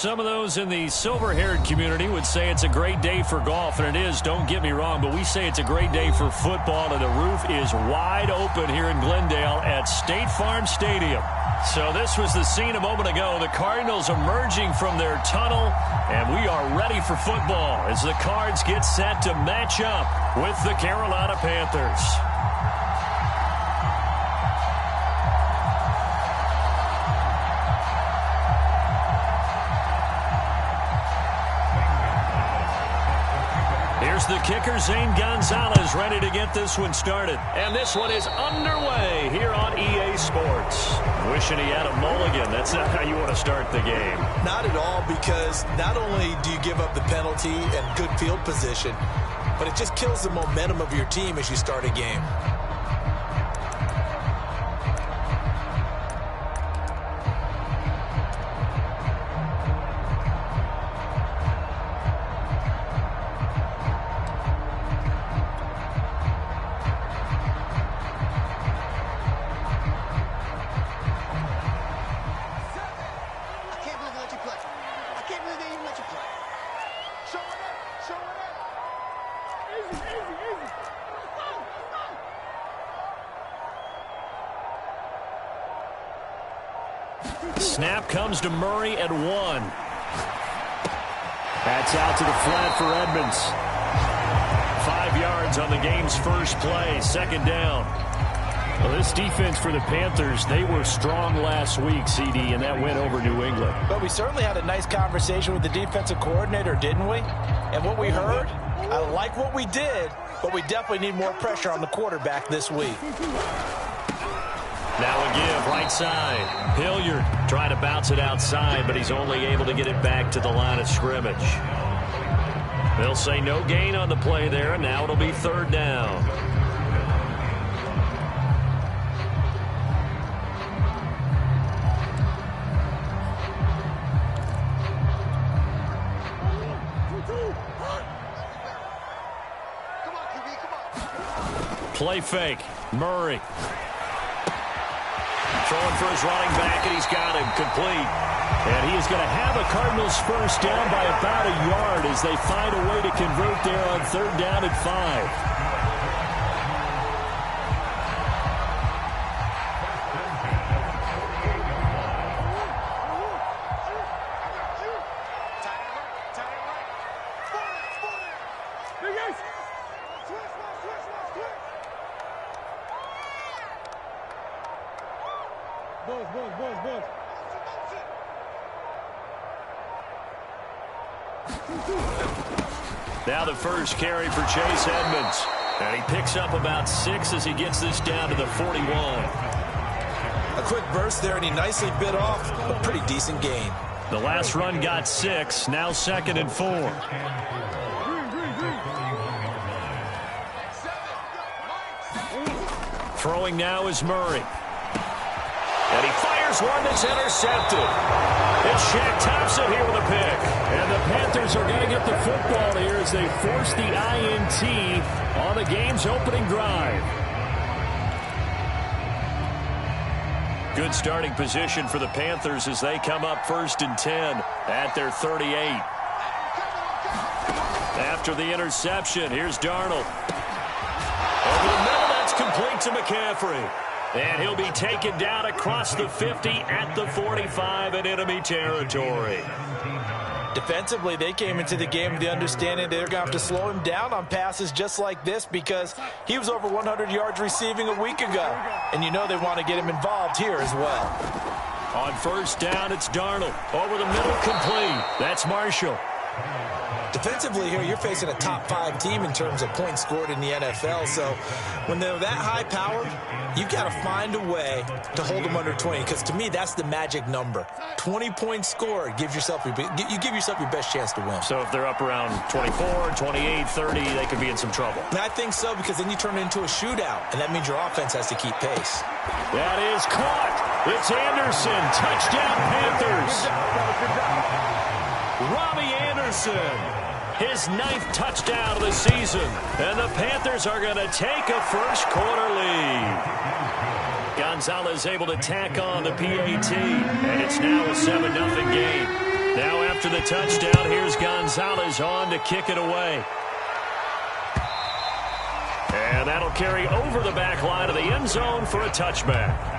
Some of those in the silver-haired community would say it's a great day for golf, and it is, don't get me wrong, but we say it's a great day for football, and the roof is wide open here in Glendale at State Farm Stadium. So this was the scene a moment ago. The Cardinals emerging from their tunnel, and we are ready for football as the Cards get set to match up with the Carolina Panthers. Here's the kicker, Zane Gonzalez, ready to get this one started. And this one is underway here on EA Sports. Wishing he had a mulligan. That's not how you want to start the game. Not at all, because not only do you give up the penalty and good field position, but it just kills the momentum of your team as you start a game. Snap comes to Murray at 1. That's out to the flat for Edmonds. 5 yards on the game's first play, second down. Well, this defense for the Panthers, they were strong last week, CD, and that went over New England. But we certainly had a nice conversation with the defensive coordinator, didn't we? And what we heard, I like what we did, but we definitely need more pressure on the quarterback this week. Now a give, right side. Hilliard trying to bounce it outside, but he's only able to get it back to the line of scrimmage. They'll say no gain on the play there, and now it'll be third down. Play fake. Murray. Throwing for his running back, and he's got him complete. And he is going to have a Cardinals first down by about a yard as they find a way to convert there on third down at 5. Now the first carry for Chase Edmonds. And he picks up about 6 as he gets this down to the 41. A quick burst there, and he nicely bit off a pretty decent gain. The last run got 6, now 2nd and 4. Throwing now is Murray. And he fires one that's intercepted. It's Shaq Thompson here with a pick. And the Panthers are going to get the football here as they force the INT on the game's opening drive. Good starting position for the Panthers as they come up 1st and 10 at their 38. After the interception, here's Darnold. Over the middle, that's complete to McCaffrey. And he'll be taken down across the 50 at the 45 in enemy territory. Defensively, they came into the game with the understanding they're going to have to slow him down on passes just like this because he was over 100 yards receiving a week ago. And you know they want to get him involved here as well. On first down, it's Darnold. Over the middle, complete. That's Marshall. Defensively here, you're facing a top 5 team in terms of points scored in the NFL. So when they're that high powered, you've got to find a way to hold them under 20. Because to me, that's the magic number. 20 points scored, you give yourself your best chance to win. So if they're up around 24, 28, 30, they could be in some trouble. And I think so, because then you turn it into a shootout, and that means your offense has to keep pace. That is caught. It's Anderson. Touchdown, Panthers. Robbie Anderson. His 9th touchdown of the season. And the Panthers are going to take a first quarter lead. Gonzalez able to tack on the PAT. And it's now a 7-0 game. Now after the touchdown, here's Gonzalez on to kick it away. And that'll carry over the back line of the end zone for a touchback.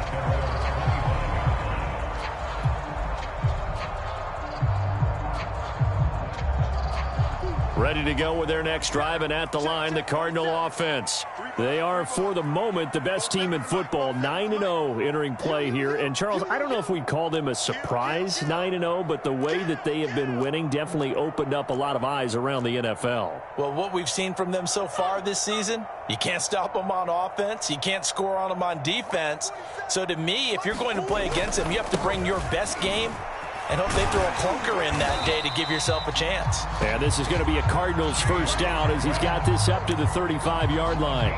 Ready to go with their next drive, and at the line, the Cardinal offense. They are, for the moment, the best team in football, 9-0 entering play here. And, Charles, I don't know if we'd call them a surprise 9-0, but the way that they have been winning definitely opened up a lot of eyes around the NFL. Well, what we've seen from them so far this season, you can't stop them on offense. You can't score on them on defense. So, to me, if you're going to play against them, you have to bring your best game and hope they throw a clunker in that day to give yourself a chance. And this is going to be a Cardinals first down as he's got this up to the 35-yard line.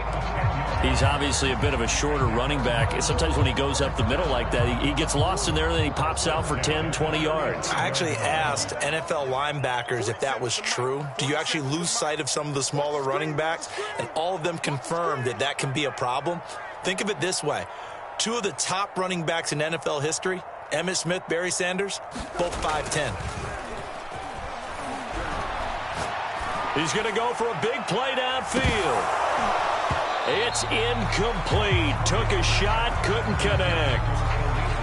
He's obviously a bit of a shorter running back. Sometimes when he goes up the middle like that, he gets lost in there and then he pops out for 10, 20 yards. I actually asked NFL linebackers if that was true. Do you actually lose sight of some of the smaller running backs? And all of them confirmed that that can be a problem. Think of it this way. Two of the top running backs in NFL history, Emmitt Smith, Barry Sanders, both 5'10". He's going to go for a big play downfield. It's incomplete. Took a shot, couldn't connect.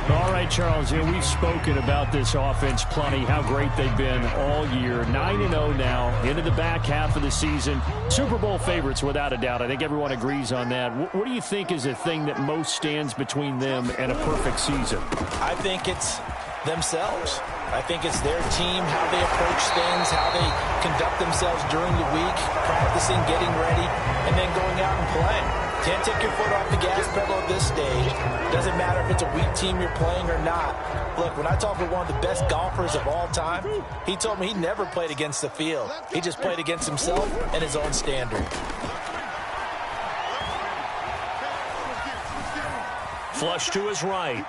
All right, Charles, we've spoken about this offense plenty, how great they've been all year. 9-0 now, into the back half of the season. Super Bowl favorites, without a doubt. I think everyone agrees on that. What do you think is the thing that most stands between them and a perfect season? I think it's themselves. I think it's their team, how they approach things, how they conduct themselves during the week, practicing, getting ready, and then going out and playing. Can't take your foot off the gas pedal at this stage. Doesn't matter if it's a weak team you're playing or not. Look, when I talked with one of the best golfers of all time, he told me he never played against the field. He just played against himself and his own standard. Flush to his right.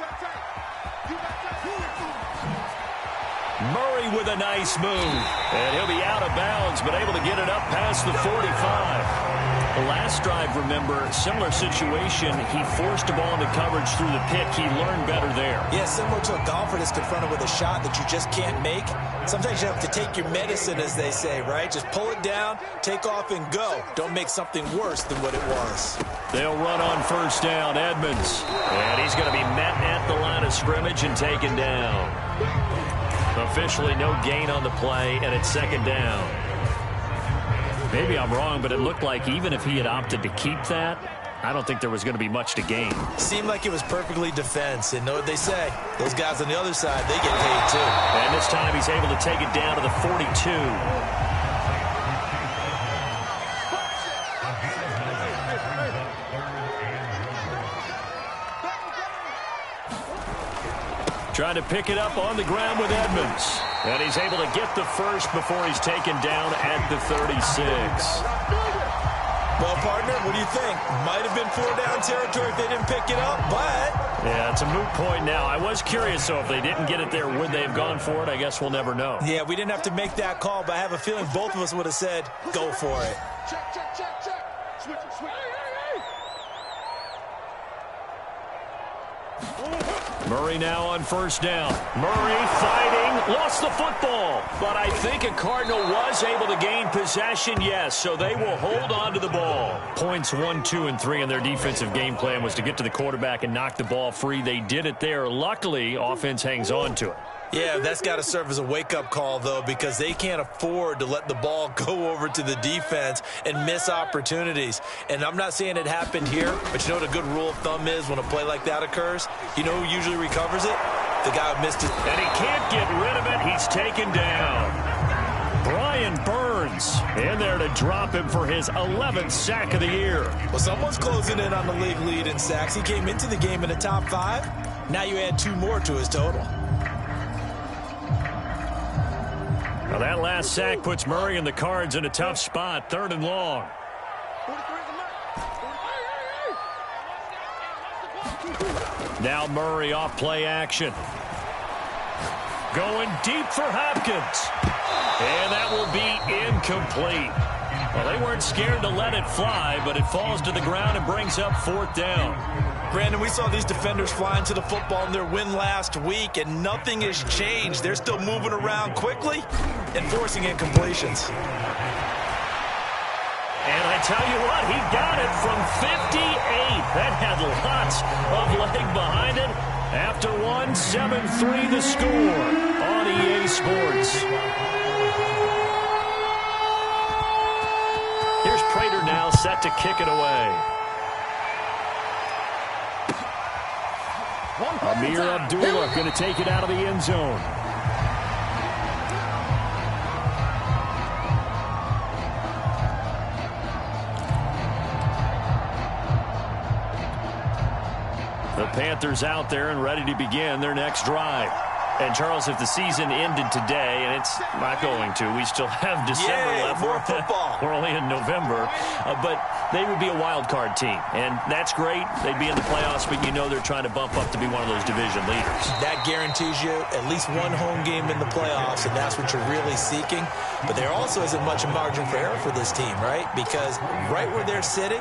Murray with a nice move. And he'll be out of bounds, but able to get it up past the 45. The last drive, remember, similar situation. He forced a ball into coverage through the pick. He learned better there. Yeah, similar to a golfer that's confronted with a shot that you just can't make. Sometimes you have to take your medicine, as they say, right? Just pull it down, take off, and go. Don't make something worse than what it was. They'll run on first down, Edmonds. And he's going to be met at the line of scrimmage and taken down. Officially no gain on the play, and it's second down. Maybe I'm wrong, but it looked like even if he had opted to keep that, I don't think there was going to be much to gain. Seemed like it was perfectly defense. And know what they say? Those guys on the other side, they get paid too. And this time he's able to take it down to the 42. Trying to pick it up on the ground with Edmonds. And he's able to get the first before he's taken down at the 36. Well, partner, what do you think? Might have been 4-down territory if they didn't pick it up, but... Yeah, it's a moot point now. I was curious, so if they didn't get it there, would they have gone for it? I guess we'll never know. Yeah, we didn't have to make that call, but I have a feeling both of us would have said, go for it. Check. Switch. Murray now on first down. Murray fighting, lost the football. But I think a Cardinal was able to gain possession, yes, so they will hold on to the ball. Points 1, 2, and 3 in their defensive game plan was to get to the quarterback and knock the ball free. They did it there. Luckily, offense hangs on to it. Yeah, that's got to serve as a wake-up call, though, because they can't afford to let the ball go over to the defense and miss opportunities. And I'm not saying it happened here, but you know what a good rule of thumb is when a play like that occurs? You know who usually recovers it? The guy who missed it. And he can't get rid of it. He's taken down. Brian Burns in there to drop him for his 11th sack of the year. Well, someone's closing in on the league lead in sacks. He came into the game in the top 5. Now you add 2 more to his total. Now that last sack puts Murray and the Cards in a tough spot, 3rd and long. Now Murray off play action. Going deep for Hopkins. And that will be incomplete. Well, they weren't scared to let it fly, but it falls to the ground and brings up 4th down. Brandon, we saw these defenders flying to the football in their win last week, and nothing has changed. They're still moving around quickly and forcing incompletions. And I tell you what, he got it from 58. That had lots of leg behind it. After one, 7-3 the score on EA Sports. Here's Prater now set to kick it away. Amir Abdullah going to take it out of the end zone. The Panthers out there and ready to begin their next drive. And, Charles, if the season ended today, and it's not going to, we still have December left. More football. We're only in November. But they would be a wild card team. And that's great. They'd be in the playoffs, but you know they're trying to bump up to be one of those division leaders. That guarantees you at least one home game in the playoffs, and that's what you're really seeking. But there also isn't much margin for error for this team, right? Because right where they're sitting,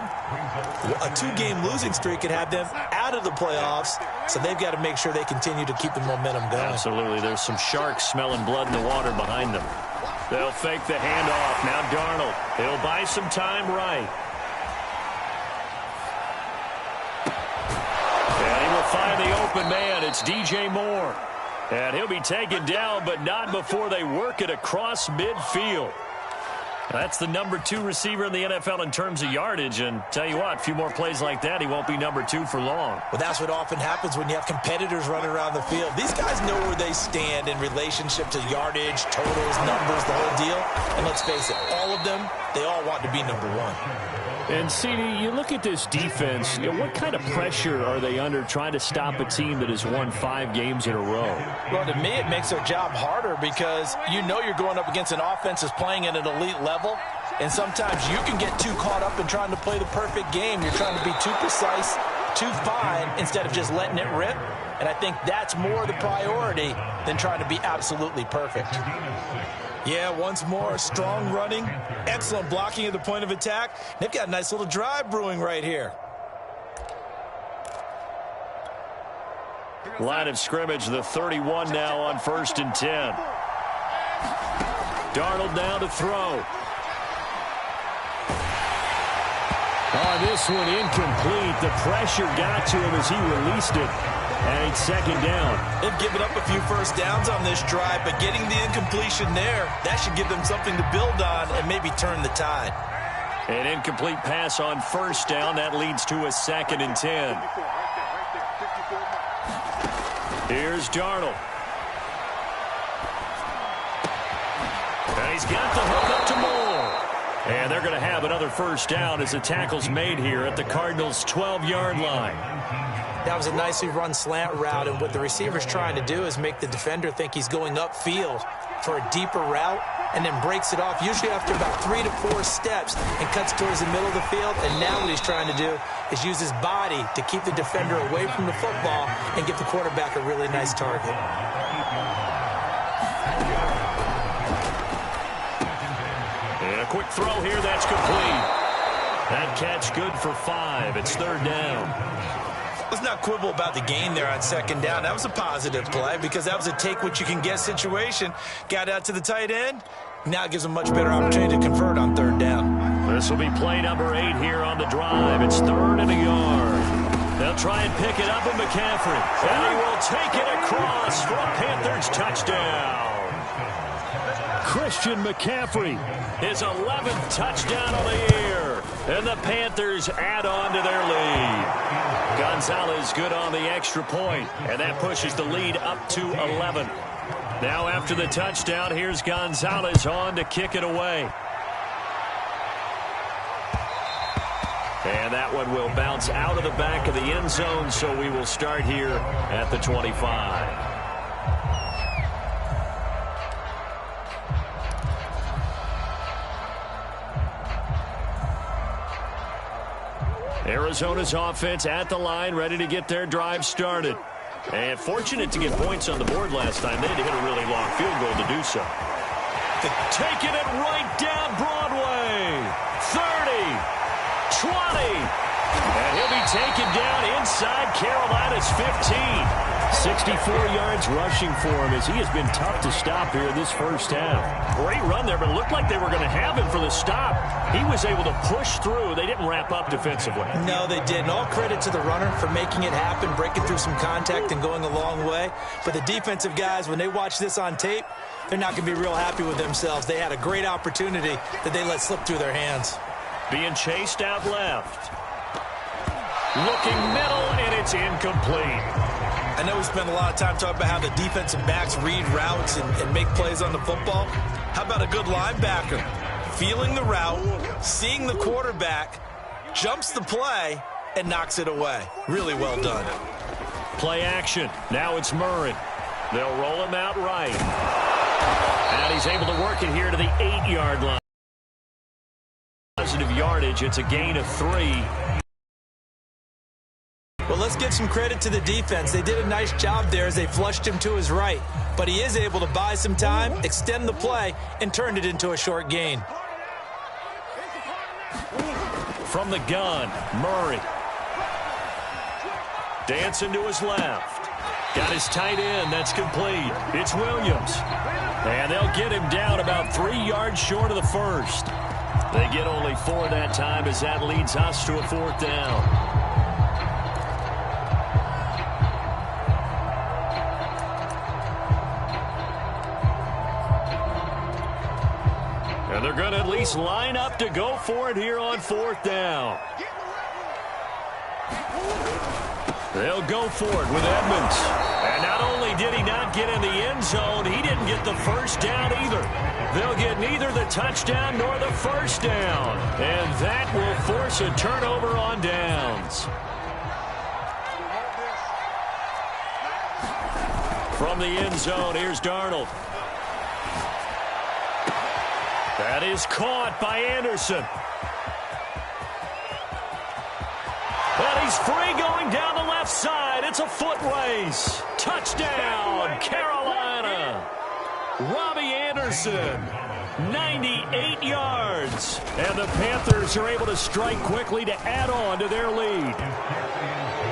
a 2-game losing streak could have them out of the playoffs, so they've got to make sure they continue to keep the momentum going. Absolutely. There's some sharks smelling blood in the water behind them. They'll fake the handoff. Now Darnold. He'll buy some time right. And he will find the open man. It's DJ Moore. And he'll be taken down, but not before they work it across midfield. That's the number 2 receiver in the NFL in terms of yardage. And tell you what, a few more plays like that, he won't be number 2 for long. Well, that's what often happens when you have competitors running around the field. These guys know where they stand in relationship to yardage, totals, numbers, the whole deal. And let's face it, all of them, they all want to be number 1. And, CD, you look at this defense, what kind of pressure are they under trying to stop a team that has won 5 games in a row? Well, to me, it makes their job harder because you know you're going up against an offense that's playing at an elite level, and sometimes you can get too caught up in trying to play the perfect game. You're trying to be too precise, too fine, instead of just letting it rip. And I think that's more the priority than trying to be absolutely perfect. Yeah, once more, strong running, excellent blocking at the point of attack. They've got a nice little drive brewing right here. Line of scrimmage, the 31 now on 1st and 10. Darnold now to throw. Oh, this one incomplete. The pressure got to him as he released it. And it's 2nd down. They've given up a few first downs on this drive, but getting the incompletion there, that should give them something to build on and maybe turn the tide. An incomplete pass on 1st down. That leads to a 2nd and 10. Here's Darnold. And he's got the hook up to Moore. And they're going to have another first down as the tackle's made here at the Cardinals' 12-yard line. That was a nicely run slant route, and what the receiver's trying to do is make the defender think he's going upfield for a deeper route and then breaks it off, usually after about 3 to 4 steps, and cuts towards the middle of the field. And now what he's trying to do is use his body to keep the defender away from the football and give the quarterback a really nice target. And a quick throw here, that's complete. That catch good for 5. It's 3rd down. Let's not quibble about the gain there on 2nd down. That was a positive play because that was a take-what-you-can-get situation. Got out to the tight end. Now it gives them much better opportunity to convert on 3rd down. This will be play number 8 here on the drive. It's 3rd and a yard. They'll try and pick it up with McCaffrey. And he will take it across for a Panthers touchdown. Christian McCaffrey, his 11th touchdown of the year. And the Panthers add on to their lead. Gonzalez good on the extra point, and that pushes the lead up to 11. Now after the touchdown, here's Gonzalez on to kick it away. And that one will bounce out of the back of the end zone, so we will start here at the 25. Arizona's offense at the line, ready to get their drive started. And fortunate to get points on the board last time. They had to hit a really long field goal to do so. Taking it right down Broadway. money. And he'll be taken down inside Carolina's 15. 64 yards rushing for him as he has been tough to stop here this first half. Great run there, but it looked like they were going to have him for the stop. He was able to push through. They didn't wrap up defensively. No, they didn't. All credit to the runner for making it happen, breaking through some contact and going a long way. But the defensive guys, when they watch this on tape, they're not going to be real happy with themselves. They had a great opportunity that they let slip through their hands. Being chased out left. Looking middle, and it's incomplete. I know we spent a lot of time talking about how the defensive backs read routes and make plays on the football. How about a good linebacker? Feeling the route, seeing the quarterback, jumps the play, and knocks it away. Really well done. Play action. Now it's Murray. They'll roll him out right. And he's able to work it here to the 8-yard line. Positive yardage. It's a gain of 3. Well, let's give some credit to the defense. They did a nice job there as they flushed him to his right. But he is able to buy some time, extend the play, and turn it into a short gain. From the gun, Murray. Dancing to his left. Got his tight end. That's complete. It's Williams. And they'll get him down about 3 yards short of the first. They get only 4 that time as that leads us to a 4th down. And they're going to at least line up to go for it here on 4th down. They'll go for it with Edmonds. And not only did he not get in the end zone, he didn't get the first down either. They'll get neither the touchdown nor the first down. And that will force a turnover on downs. From the end zone, here's Darnold. That is caught by Anderson. And he's free going down the left side. It's a foot race. Touchdown, Carolina. Robbie Anderson, 98 yards. And the Panthers are able to strike quickly to add on to their lead.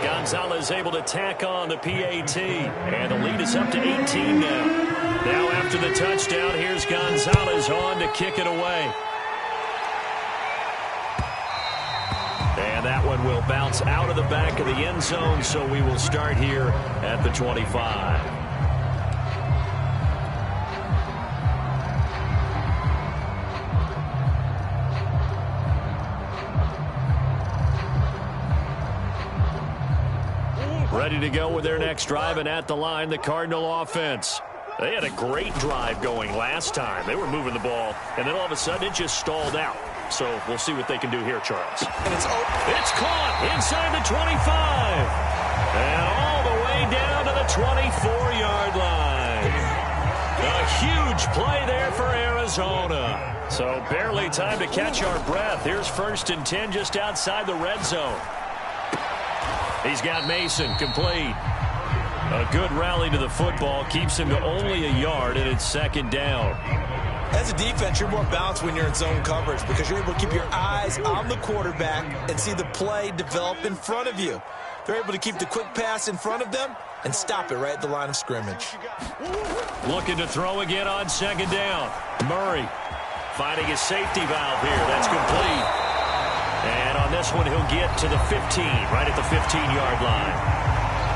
Gonzalez able to tack on the PAT. And the lead is up to 18 now. Now after the touchdown, here's Gonzalez on to kick it away. And that one will bounce out of the back of the end zone, so we will start here at the 25. Ready to go with their next drive, and at the line, the Cardinal offense. They had a great drive going last time. They were moving the ball, and then all of a sudden it just stalled out. So we'll see what they can do here, Charles. And it's open. It's caught inside the 25. And all the way down to the 24-yard line. A huge play there for Arizona. So barely time to catch our breath. Here's 1st and 10 just outside the red zone. He's got Mason complete. A good rally to the football keeps him to only a yard, and it's 2nd down. As a defense, you're more balanced when you're in zone coverage because you're able to keep your eyes on the quarterback and see the play develop in front of you. They're able to keep the quick pass in front of them and stop it right at the line of scrimmage. Looking to throw again on 2nd down. Murray finding his safety valve here. That's complete. And on this one, he'll get to the 15, right at the 15-yard line.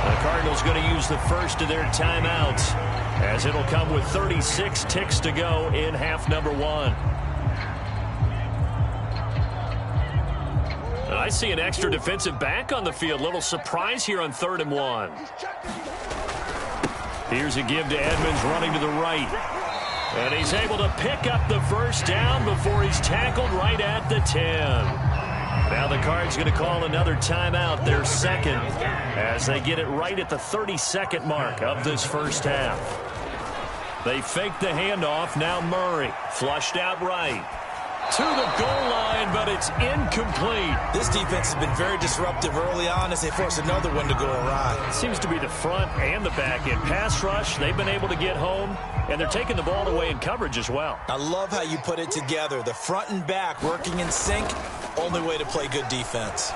The Cardinals going to use the first of their timeouts as it'll come with 36 ticks to go in half number 1. I see an extra defensive back on the field. Little surprise here on 3rd and 1. Here's a give to Edmonds running to the right. And he's able to pick up the first down before he's tackled right at the 10. Now the Cards going to call another timeout, their 2nd, as they get it right at the 32nd mark of this first half. They fake the handoff. Now Murray flushed out right to the goal line, but it's incomplete. This defense has been very disruptive early on as they force another one to go awry. Seems to be the front and the back end. Pass rush, they've been able to get home, and they're taking the ball away in coverage as well. I love how you put it together. The front and back working in sync. Only way to play good defense.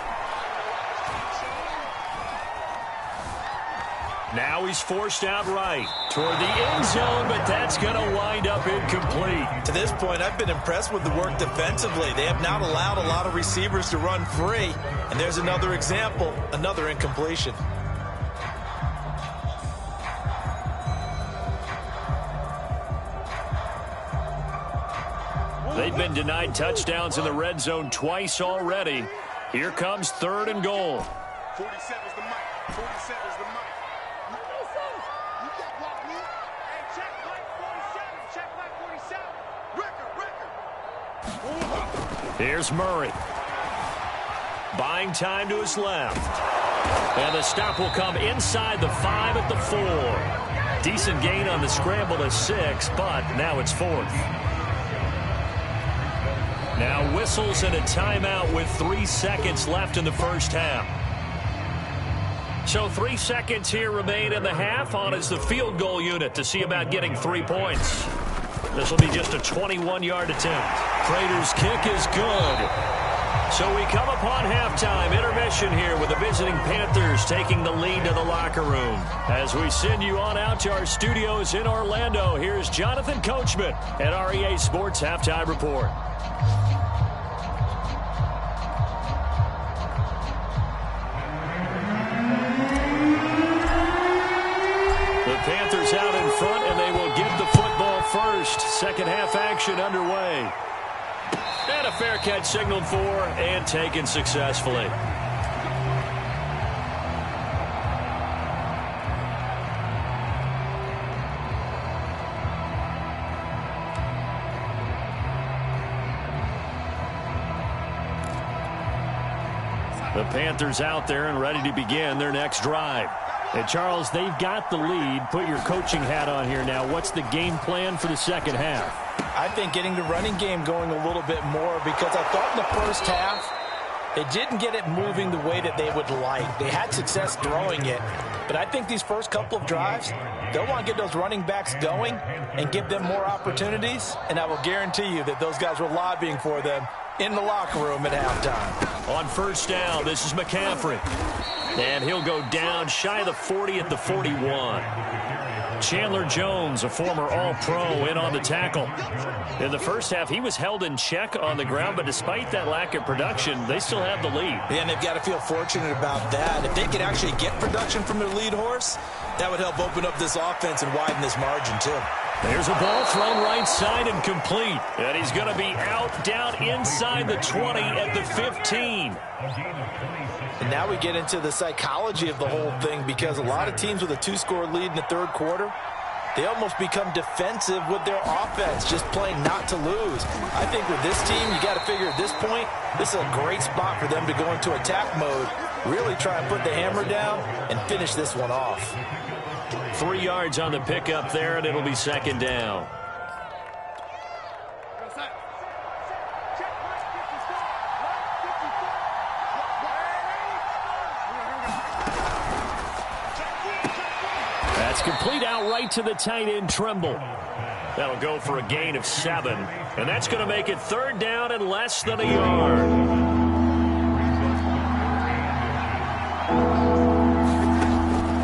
Now he's forced out right toward the end zone, but that's going to wind up incomplete. To this point, I've been impressed with the work defensively. They have not allowed a lot of receivers to run free. And there's another example, another incompletion. They've been denied touchdowns in the red zone twice already. Here comes 3rd and goal. 47 is the mic. 47 is the mic. You got blocked me. Hey, check mic 47. Check mic 47. Record. Here's Murray. Buying time to his left. And the stop will come inside the 5 at the 4. Decent gain on the scramble to 6, but now it's 4th. Now whistles and a timeout with 3 seconds left in the first half. So 3 seconds here remain in the half. On is the field goal unit to see about getting 3 points. This will be just a 21-yard attempt. Prater's kick is good. So we come upon halftime intermission here with the visiting Panthers taking the lead to the locker room. As we send you on out to our studios in Orlando, here's Jonathan Coachman at REA Sports Halftime Report. Panthers out in front, and they will get the football first. Second half action underway. And a fair catch signaled for and taken successfully. The Panthers out there and ready to begin their next drive. And Charles, they've got the lead. Put your coaching hat on here now. What's the game plan for the second half? I think getting the running game going a little bit more, because I thought in the first half they didn't get it moving the way that they would like. They had success throwing it, but I think these first couple of drives, they'll want to get those running backs going and give them more opportunities, and I will guarantee you that those guys were lobbying for them in the locker room at halftime. On first down, this is McCaffrey. And he'll go down shy of the 40 at the 41. Chandler Jones, a former All-Pro, in on the tackle. In the first half, he was held in check on the ground, but despite that lack of production, they still have the lead. Yeah, and they've got to feel fortunate about that. If they could actually get production from their lead horse, that would help open up this offense and widen this margin, too. There's a ball thrown right side and complete. And he's going to be out down inside the 20 at the 15. And now we get into the psychology of the whole thing, because a lot of teams with a 2-score lead in the third quarter, they almost become defensive with their offense, just playing not to lose. I think with this team, you got to figure at this point, this is a great spot for them to go into attack mode, really try and put the hammer down and finish this one off. 3 yards on the pickup there, and it'll be second down. That's complete out right to the tight end, Tremble. That'll go for a gain of 7. And that's going to make it third down and less than a yard.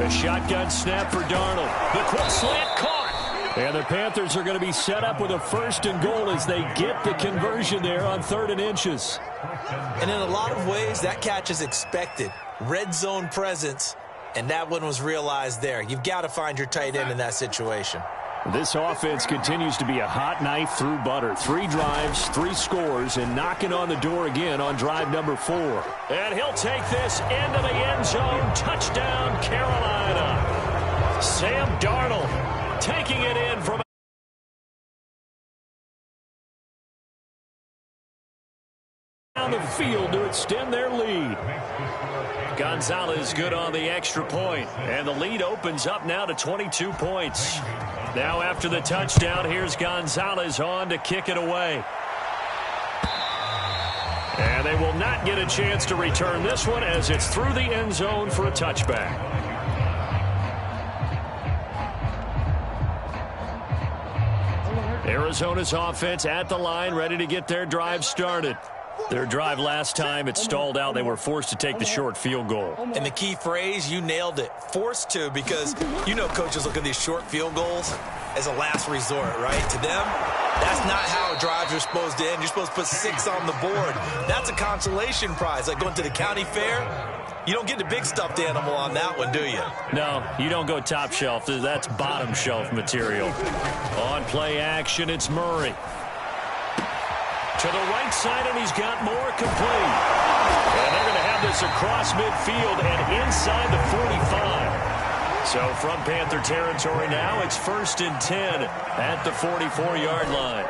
A shotgun snap for Darnold. The quick slant caught. And the Panthers are going to be set up with a 1st and goal as they get the conversion there on 3rd and inches. And in a lot of ways, that catch is expected. Red zone presence, and that one was realized there. You've got to find your tight end in that situation. This offense continues to be a hot knife through butter. 3 drives, 3 scores, and knocking on the door again on drive number 4. And he'll take this into the end zone. Touchdown, Carolina. Sam Darnold taking it in from down the field to extend their lead. Gonzalez good on the extra point, and the lead opens up now to 22 points. Now after the touchdown, here's Gonzalez on to kick it away. And they will not get a chance to return this one as it's through the end zone for a touchback. Arizona's offense at the line, ready to get their drive started. Their drive last time, it stalled out. They were forced to take the short field goal. And the key phrase, you nailed it, forced to, because you know coaches look at these short field goals as a last resort, right? To them, that's not how drives are supposed to end. You're supposed to put 6 on the board. That's a consolation prize, like going to the county fair. You don't get the big stuffed animal on that one, do you? No, you don't go top shelf. That's bottom shelf material. On play action, it's Murray. To the right side, and he's got more complete. And they're going to have this across midfield and inside the 45. So from Panther territory now, it's 1st and 10 at the 44-yard line.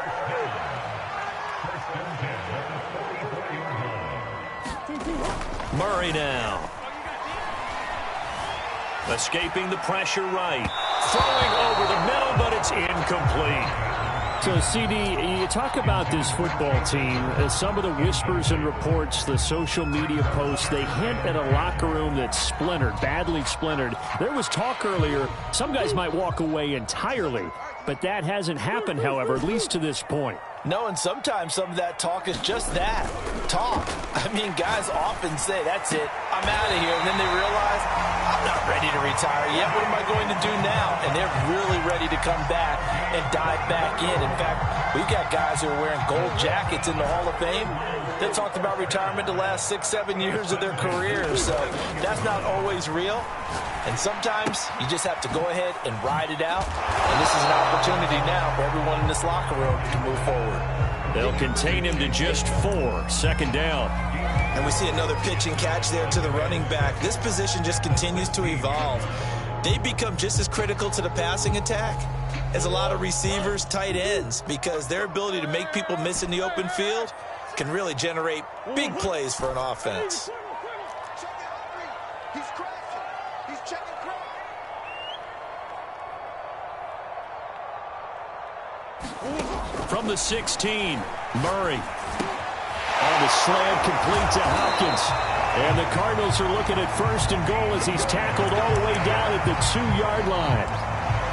Murray now. Escaping the pressure right. Throwing over the middle, but it's incomplete. So, CD, you talk about this football team, some of the whispers and reports, the social media posts, they hint at a locker room that's splintered, badly splintered. There was talk earlier, some guys might walk away entirely, but that hasn't happened, however, at least to this point. No, and sometimes some of that talk is just that, talk. I mean, guys often say, that's it, I'm out of here, and then they realize, I'm not ready to retire yet. What am I going to do now? And they're really ready to come back and dive back in. In fact, we've got guys who are wearing gold jackets in the Hall of Fame. They talked about retirement the last 6-7 years of their careers, so that's not always real. And sometimes you just have to go ahead and ride it out. And this is an opportunity now for everyone in this locker room to move forward. They'll contain him to just 4. 2nd down. And we see another pitch and catch there to the running back. This position just continues to evolve. They become just as critical to the passing attack as a lot of receivers, tight ends, because their ability to make people miss in the open field can really generate big plays for an offense. From the 16, Murray. On the slant, complete to Hopkins. And the Cardinals are looking at 1st and goal as he's tackled all the way down at the 2-yard line.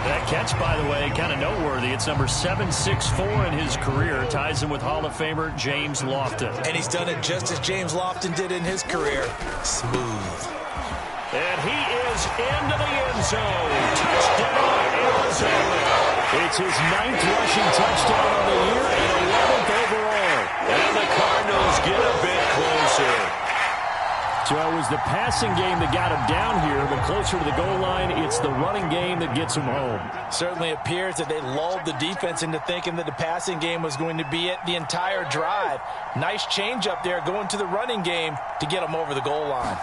That catch, by the way, kind of noteworthy. It's number 764 in his career. Ties him with Hall of Famer James Lofton. And he's done it just as James Lofton did in his career. Smooth. And he is into the end zone. Touchdown, Arizona. It's his 9th rushing touchdown on the year and 11th overall. And the Cardinals get a bit closer. So it was the passing game that got him down here, but closer to the goal line, it's the running game that gets him home. Certainly appears that they lulled the defense into thinking that the passing game was going to be it the entire drive. Nice change up there going to the running game to get him over the goal line.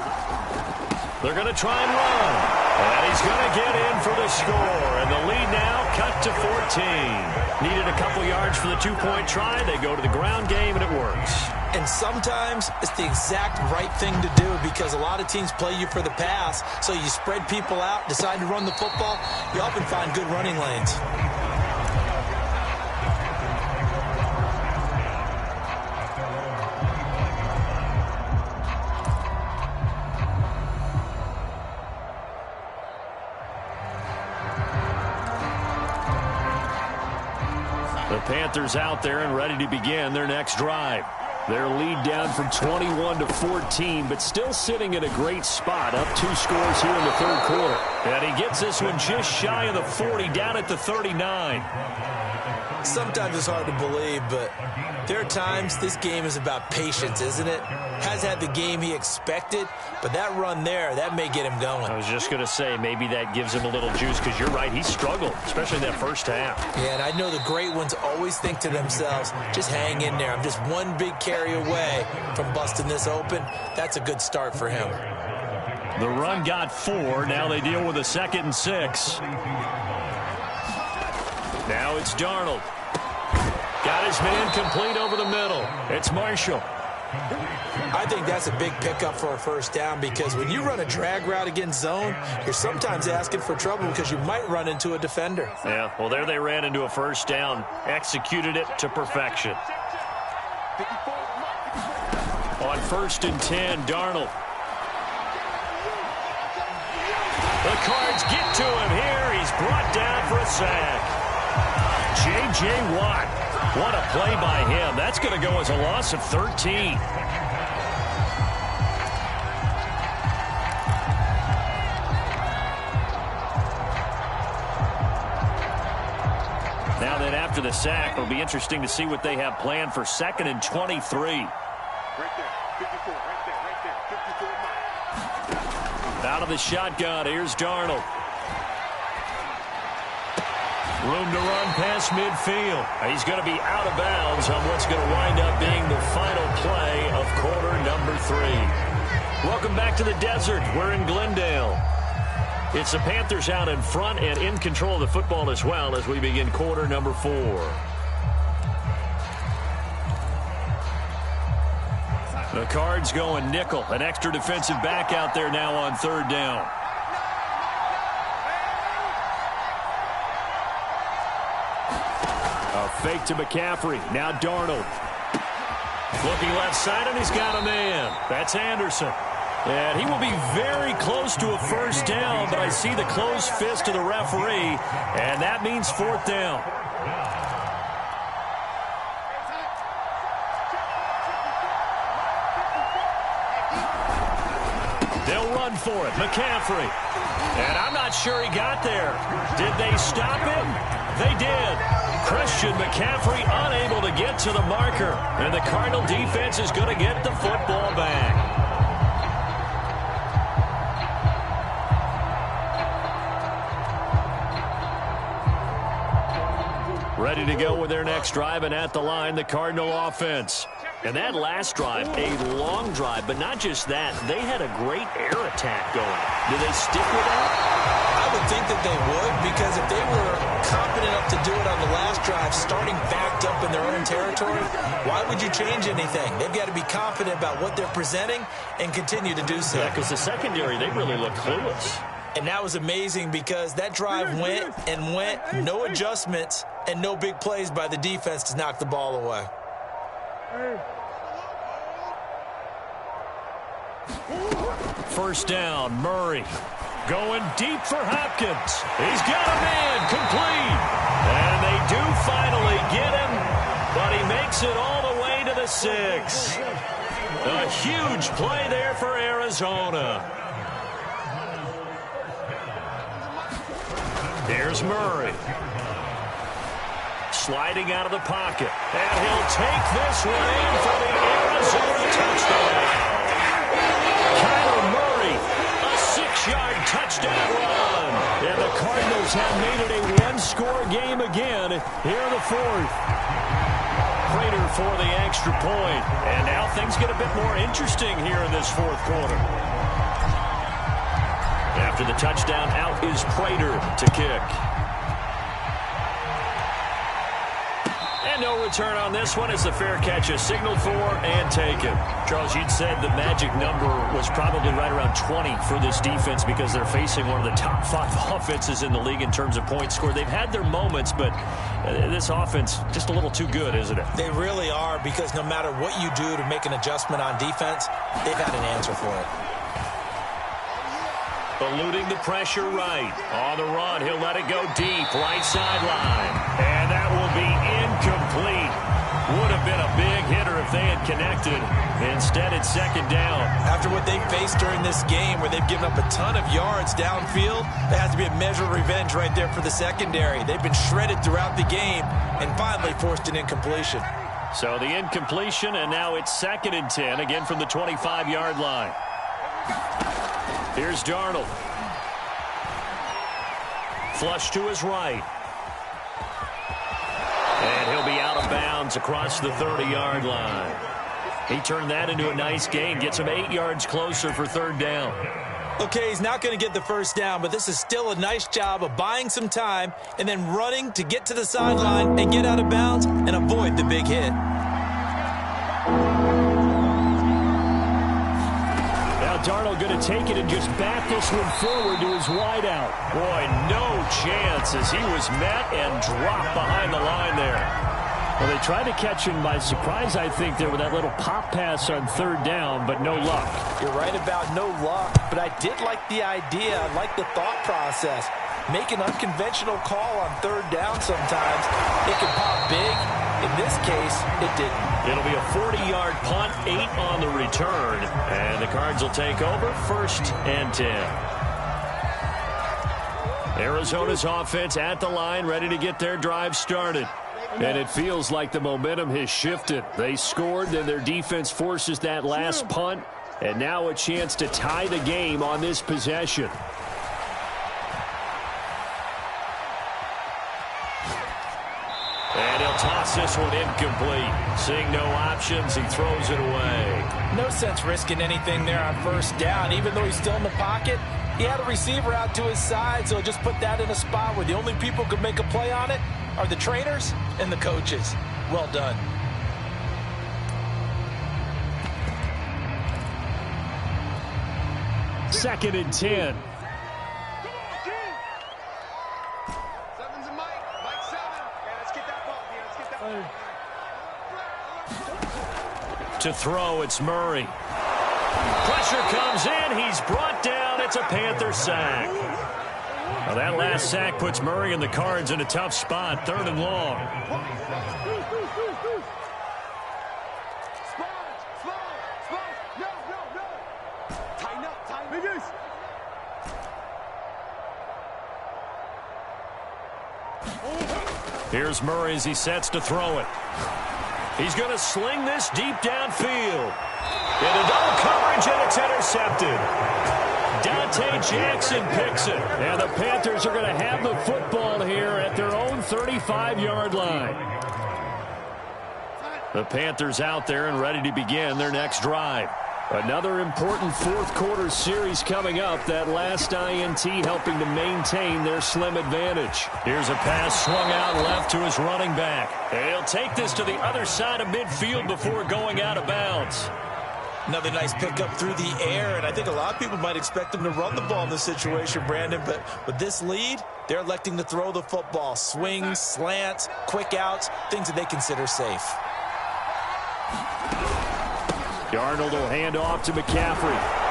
They're going to try and run. And he's going to get in for the score. And the lead now cut to 14. Needed a couple yards for the 2-point try. They go to the ground game, and it works. And sometimes it's the exact right thing to do because a lot of teams play you for the pass. So you spread people out, decide to run the football. You often find good running lanes. The Panthers out there and ready to begin their next drive. Their lead down from 21 to 14, but still sitting in a great spot, up 2 scores here in the 3rd quarter. And he gets this one just shy of the 40, down at the 39. Sometimes it's hard to believe, but there are times this game is about patience, isn't it? Has had the game he expected, but that run there, that may get him going. I was just going to say, maybe that gives him a little juice, because you're right, he struggled, especially in that first half. Yeah, and I know the great ones always think to themselves, just hang in there. I'm just one big carry away from busting this open. That's a good start for him. The run got 4. Now they deal with a 2nd and 6. Now it's Darnold. Got his man complete over the middle. It's Marshall. I think that's a big pickup for a first down because when you run a drag route against zone, you're sometimes asking for trouble because you might run into a defender. Yeah, well, there they ran into a first down. Executed it to perfection. On 1st and 10, Darnold. The Cards get to him here. He's brought down for a sack. J.J. Watt What a play by him. That's going to go as a loss of 13. Now then, after the sack, it'll be interesting to see what they have planned for 2nd and 23. Right there, 54, right there, 54. Out of the shotgun, here's Darnold. Room to run past midfield. He's going to be out of bounds on what's going to wind up being the final play of quarter number 3. Welcome back to the desert. We're in Glendale. It's the Panthers out in front and in control of the football as well as we begin quarter number 4. The Cards going nickel. An extra defensive back out there now on 3rd down. A fake to McCaffrey. Now Darnold. Looking left side, and he's got a man. That's Anderson. And he will be very close to a 1st down, but I see the closed fist of the referee, and that means 4th down. They'll run for it. McCaffrey. And I'm not sure he got there. Did they stop him? They did. Christian McCaffrey unable to get to the marker. And the Cardinal defense is going to get the football back. Ready to go with their next drive, and at the line, the Cardinal offense. And that last drive, a long drive, but not just that. They had a great air attack going. Do they stick with that? I would think that they would, because if they were confident enough to do it on the last drive, starting backed up in their own territory, why would you change anything? They've got to be confident about what they're presenting and continue to do so. Yeah, because the secondary, they really look clueless. And that was amazing because that drive went and went, no adjustments, and no big plays by the defense to knock the ball away. First down, Murray. Going deep for Hopkins. He's got a man, complete. And they do finally get him, but he makes it all the way to the 6. A huge play there for Arizona. Here's Murray. Sliding out of the pocket. And he'll take this one in for the Arizona touchdown. Kyler Murray, a 6-yard touchdown run. And the Cardinals have made it a one-score game again here in the 4th. Prater for the extra point. And now things get a bit more interesting here in this 4th quarter. After the touchdown, out is Prater to kick. And no return on this one as the fair catch is signaled for and taken. Charles, you'd said the magic number was probably right around 20 for this defense because they're facing one of the top 5 offenses in the league in terms of points scored. They've had their moments, but this offense just a little too good, isn't it? They really are, because no matter what you do to make an adjustment on defense, they've had an answer for it. Eluding the pressure right. On the run, he'll let it go deep. Right sideline. And that will be incomplete. Would have been a big hitter if they had connected. Instead, it's 2nd down. After what they've faced during this game, where they've given up a ton of yards downfield, there has to be a measure of revenge right there for the secondary. They've been shredded throughout the game and finally forced an incompletion. So the incompletion, and now it's 2nd and 10, again from the 25-yard line. Here's Darnold. Flush to his right. And he'll be out of bounds across the 30-yard line. He turned that into a nice gain. Gets him 8 yards closer for 3rd down. Okay, he's not going to get the 1st down, but this is still a nice job of buying some time and then running to get to the sideline and get out of bounds and avoid the big hit. Darnold going to take it and just bat this one forward to his wideout. Boy, no chance as he was met and dropped behind the line there. Well, they tried to catch him by surprise, I think, there with that little pop pass on 3rd down, but no luck. You're right about no luck, but I did like the idea. I like the thought process. Make an unconventional call on 3rd down sometimes. It can pop big, In this case, it didn't. It'll be a 40-yard punt, 8 on the return. And the Cards will take over, 1st and 10. Arizona's offense at the line, ready to get their drive started. And it feels like the momentum has shifted. They scored, then their defense forces that last punt. And now a chance to tie the game on this possession. And he'll toss this one incomplete. Seeing no options, he throws it away. No sense risking anything there on 1st down. Even though he's still in the pocket, he had a receiver out to his side, so just put that in a spot where the only people who could make a play on it are the trainers and the coaches. Well done. Second and 10. Seven's a Mike. Mike 7. Yeah, let's get that ball. Yeah, let's get that ball. To throw, it's Murray. Pressure comes in. He's brought down. It's a Panther sack. Well, that last sack puts Murray and the Cards in a tough spot. 3rd and long. Here's Murray as he sets to throw it. He's going to sling this deep downfield. Into double coverage, and it's intercepted. Dante Jackson picks it. And the Panthers are going to have the football here at their own 35-yard line. The Panthers out there and ready to begin their next drive. Another important 4th quarter series coming up. That last INT helping to maintain their slim advantage. Here's a pass swung out left to his running back. He'll take this to the other side of midfield before going out of bounds. Another nice pickup through the air, and I think a lot of people might expect him to run the ball in this situation, Brandon, but with this lead, they're electing to throw the football. Swings, slants, quick outs, things that they consider safe. Darnold will hand off to McCaffrey.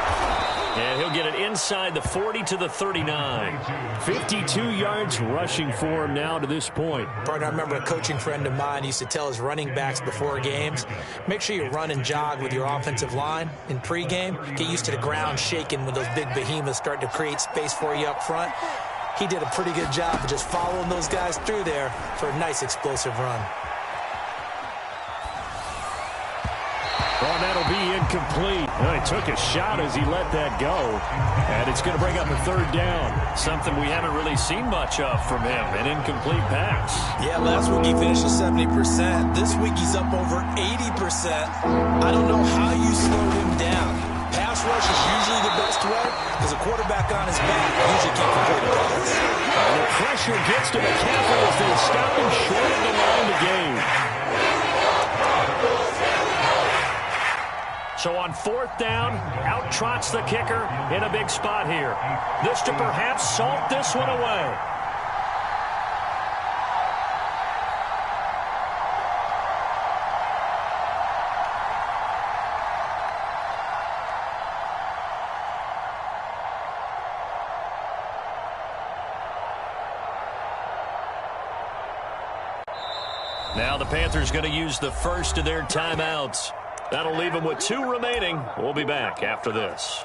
And he'll get it inside the 40 to the 39. 52 yards rushing for him now to this point. Partner, I remember a coaching friend of mine used to tell his running backs before games, make sure you run and jog with your offensive line in pregame. Get used to the ground shaking when those big behemoths start to create space for you up front. He did a pretty good job of just following those guys through there for a nice explosive run. Oh, that'll be incomplete. Oh, he took a shot as he let that go. And it's going to bring up a 3rd down. Something we haven't really seen much of from him, an incomplete pass. Yeah, last week he finished at 70%. This week he's up over 80%. I don't know how you slow him down. Pass rush is usually the best way because a quarterback on his back usually can't complete a pass. The pressure gets to McCaffrey as they stop him short of the line to gain. So on 4th down, out trots the kicker in a big spot here. This to perhaps salt this one away. Now the Panthers going to use the first of their timeouts. That'll leave them with 2 remaining. We'll be back after this.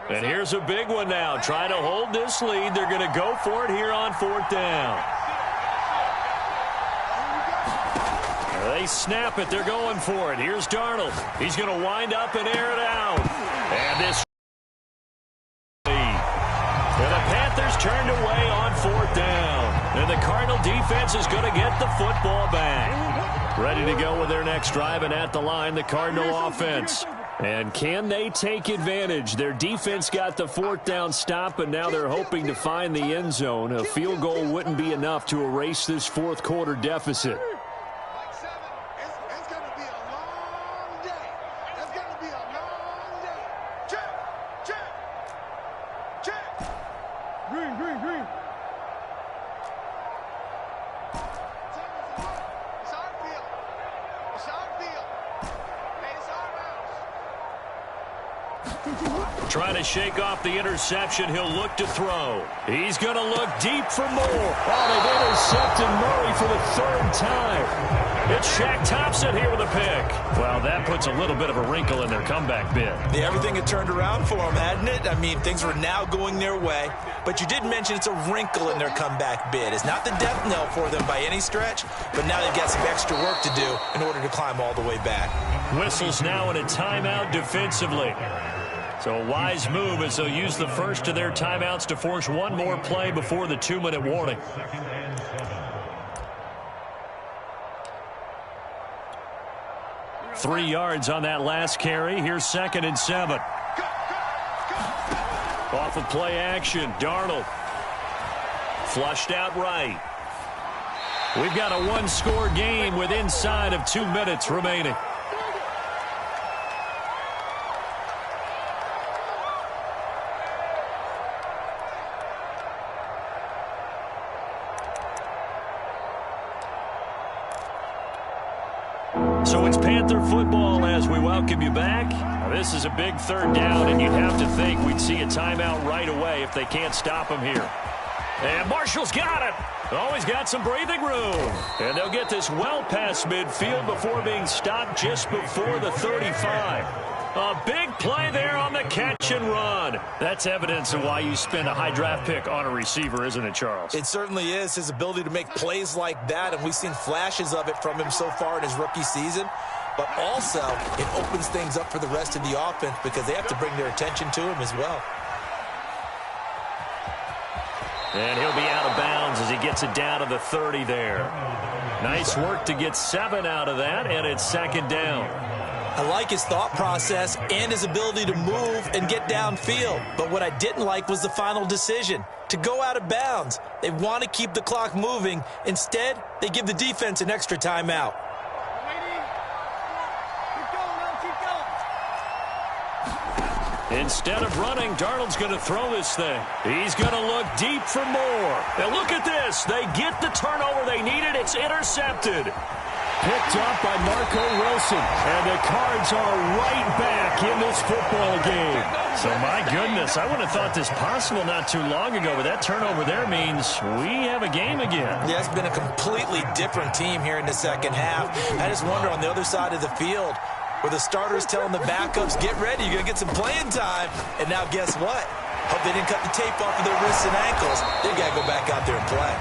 And here's a big one now. Trying to hold this lead. They're going to go for it here on 4th down. They snap it. They're going for it. Here's Darnold. He's going to wind up and air it out. And this lead. And the Panthers turned away on 4th down. And the Cardinal defense is going to get the football back. Ready to go with their next drive, and at the line, the Cardinal offense. And can they take advantage? Their defense got the 4th down stop, and now they're hoping to find the end zone. A field goal wouldn't be enough to erase this 4th quarter deficit. Trying to shake off the interception. He'll look to throw. He's going to look deep for more. Oh, they've intercepted Murray for the third time. It's Shaq Thompson here with a pick. Well, that puts a little bit of a wrinkle in their comeback bid. Yeah, everything had turned around for them, hadn't it? I mean, things were now going their way. But you did mention it's a wrinkle in their comeback bid. It's not the death knell for them by any stretch, but now they've got some extra work to do in order to climb all the way back. Whistles now in a timeout defensively. So a wise move as they'll use the first of their timeouts to force one more play before the 2-minute warning. Three yards on that last carry. Here's 2nd and 7. Off of play action, Darnold. Flushed out right. We've got a one-score game with inside of 2 minutes remaining. So it's Panther football as we welcome you back. Now, this is a big 3rd down, and you'd have to think we'd see a timeout right away if they can't stop him here. And Marshall's got it. Oh, he's got some breathing room. And they'll get this well past midfield before being stopped just before the 35. A big play there on the catch and run. That's evidence of why you spend a high draft pick on a receiver, isn't it, Charles? It certainly is, his ability to make plays like that, and we've seen flashes of it from him so far in his rookie season. But also, it opens things up for the rest of the offense because they have to bring their attention to him as well. And he'll be out of bounds as he gets it down to the 30 there. Nice work to get 7 out of that, and it's 2nd down. I like his thought process and his ability to move and get downfield. But what I didn't like was the final decision, to go out of bounds. They want to keep the clock moving. Instead, they give the defense an extra timeout. Instead of running, Darnold's going to throw this thing. He's going to look deep for more. And look at this. They get the turnover they needed. It's intercepted. Picked up by Marco Wilson. And the Cards are right back in this football game. So, my goodness, I wouldn't have thought this possible not too long ago, but that turnover there means we have a game again. Yeah, it's been a completely different team here in the second half. I just wonder on the other side of the field, where the starters telling the backups, get ready, you're going to get some playing time. And now guess what? Hope they didn't cut the tape off of their wrists and ankles. They've got to go back out there and play.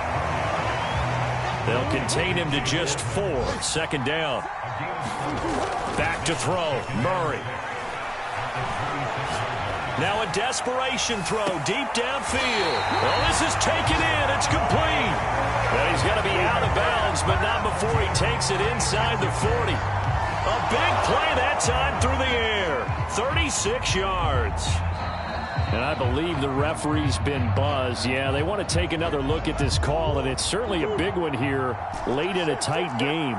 They'll contain him to just 4. 2nd down. Back to throw. Murray. Now a desperation throw deep downfield. Well, this is taken in. It's complete. But he's got to be out of bounds, but not before he takes it inside the 40. A big play that time through the air. 36 yards. And I believe the referee's been buzzed. Yeah, they want to take another look at this call, and it's certainly a big one here late in a tight game.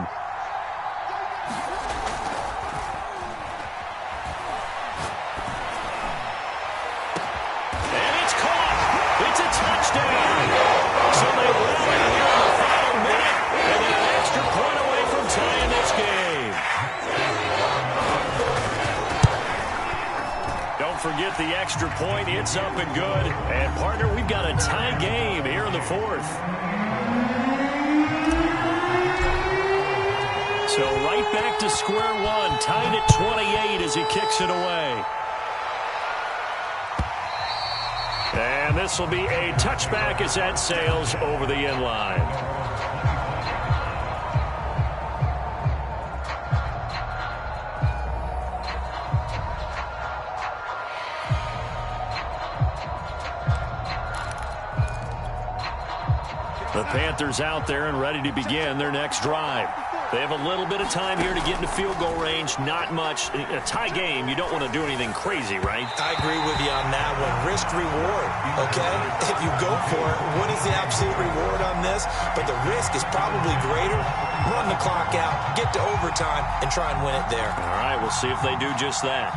And it's caught. It's a touchdown. So they win it here in the final minute, and then an extra point away from tying this game. Don't forget the extra point. It's up and good. And, partner, we've got a tie game here in the 4th. So right back to square one. Tied at 28 as he kicks it away. And this will be a touchback as that sails over the end line. The Panthers out there and ready to begin their next drive. They have a little bit of time here to get into field goal range. Not much. A tie game, you don't want to do anything crazy, right? I agree with you on that one. Risk reward, okay? If you go for it, what is the absolute reward on this? But the risk is probably greater. Run the clock out, get to overtime, and try and win it there. All right, we'll see if they do just that.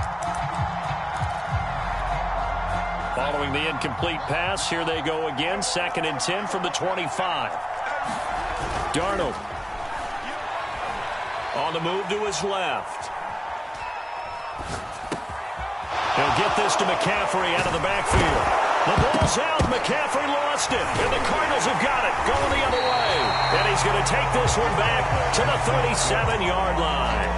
Following the incomplete pass, here they go again. 2nd and 10 from the 25. Darnold on the move to his left. They'll get this to McCaffrey out of the backfield. The ball's out. McCaffrey lost it. And the Cardinals have got it. Going the other way. And he's going to take this one back to the 37-yard line.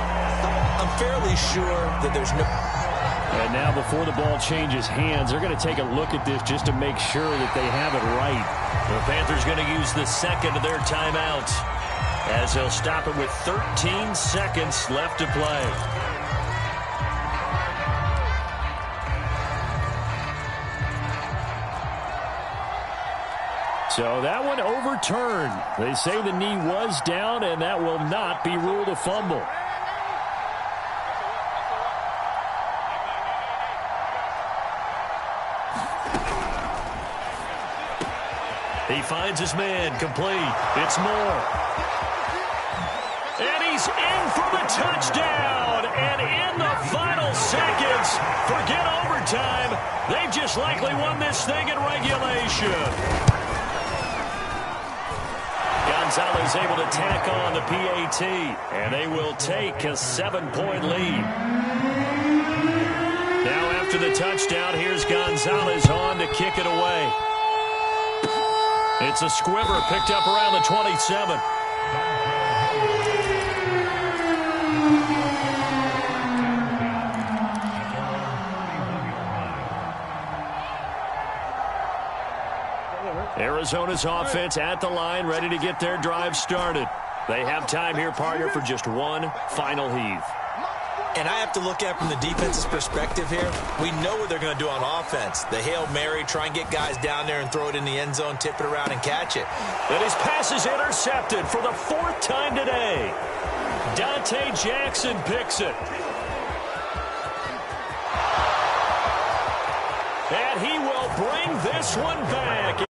I'm fairly sure that there's no... And now before the ball changes hands, they're going to take a look at this just to make sure that they have it right. The Panthers going to use the second of their timeouts as they'll stop it with 13 seconds left to play. So that one overturned. They say the knee was down, and that will not be ruled a fumble. He finds his man, complete. It's Moore. And he's in for the touchdown. And in the final seconds, forget overtime. They've just likely won this thing in regulation. Gonzalez able to tack on the PAT. And they will take a 7-point lead. Now after the touchdown, here's Gonzalez on to kick it away. It's a squiver picked up around the 27. Arizona's offense at the line, ready to get their drive started. They have time here, partner, for just one final heave. And I have to look at it from the defense's perspective here. We know what they're going to do on offense. The Hail Mary, try and get guys down there and throw it in the end zone, tip it around and catch it. And his pass is intercepted for the 4th time today. Dante Jackson picks it. And he will bring this one back.